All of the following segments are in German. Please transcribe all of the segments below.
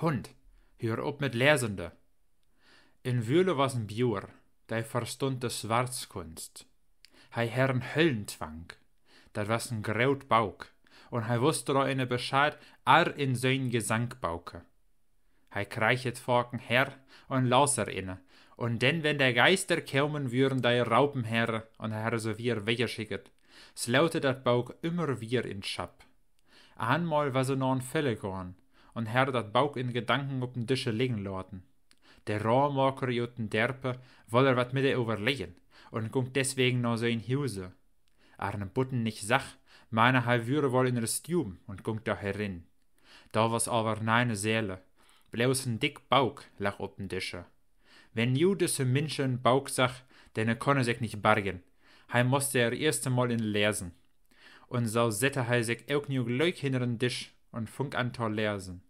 Hund, hör op mit Lesende. In Wühle was een Bjur, der verstund de Schwarzkunst. Hij herrn Höllentwang, dat was een groot Bauk, und hij wusste da eine Bescheid ar in sein Gesang bauke. Hij kreichet vorken her und lauser inne, und denn wenn der Geister kommen würden, die Raupenherre, und er so wieder weggeschickt, slaute dat Bauk immer wieder in Schap. Einmal war so noch ein Fälle gorn, und her dat Bauk in Gedanken op den Tische liegen laten. Der Rohrmaker joten Derpe woll wat mit overlegen, und gungt deswegen noch so in Huse. Arne Butten nicht sach, meine hij würde wohl in das Stube und gungt da herin. Da was aber neine Seele, bloß ein dick Bauk lag op den Tische. Wenn judische Menschen Bauk sach, denn konne sich nicht bargen, hij musste erst einmal in lesen. Und so sette hij sich auch nie gleich hinter den Tisch und funk an zu lesen.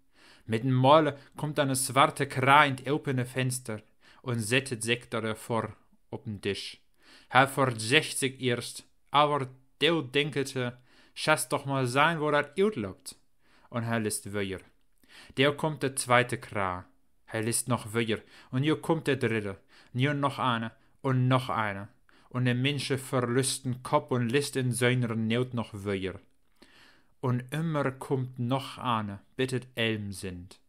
Mit dem Male kommt eine zwarte Kra in opene Fenster und settet sich da davor op den Tisch. Hij verzecht sich erst, aber der denkete, schas doch mal sein, wo dat uitloopt. Und hij list weiter. Der kommt der zweite Kra. Hij list noch weiter. Und hier kommt der dritte. Hier noch eine und noch eine. Und der Menschen verlüsten Kopf und list in seiner Not noch weiter. Und immer kommt noch eine, bittet Elm sind.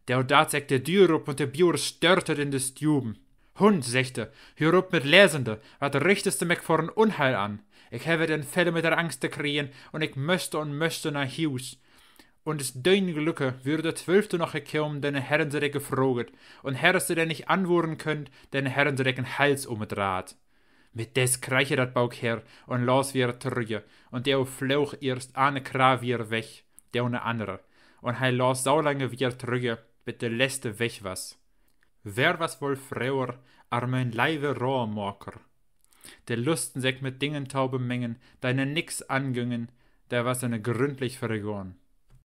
Der dat sagt der Tür op und der Bjur störtet in des Stuben. Hund, sechte, hör op mit Lesende, wat richtest du mich vor ein Unheil an? Ich habe den Fälle mit der Angst kriegen und ich möchte nach Haus. Und es dein Glücke würde 12. noch gekommen, denn Herren sie dich gefroget, und Herren sie denn nicht antworten könnt, denn Herren sie dich den Hals umdraht. Mit des kreiche dat Bauk her und los wieder trüge, und der flog erst eine Kra wieder weg, der eine andere, und hij los so lange wieder trüge, bis der letzte weg was. Wer was wohl früher, ar mein Leibe Rohrmaker? Der lusten sich mit Dingen taube Mengen, deine nix angingen, der was eine gründlich vergoren.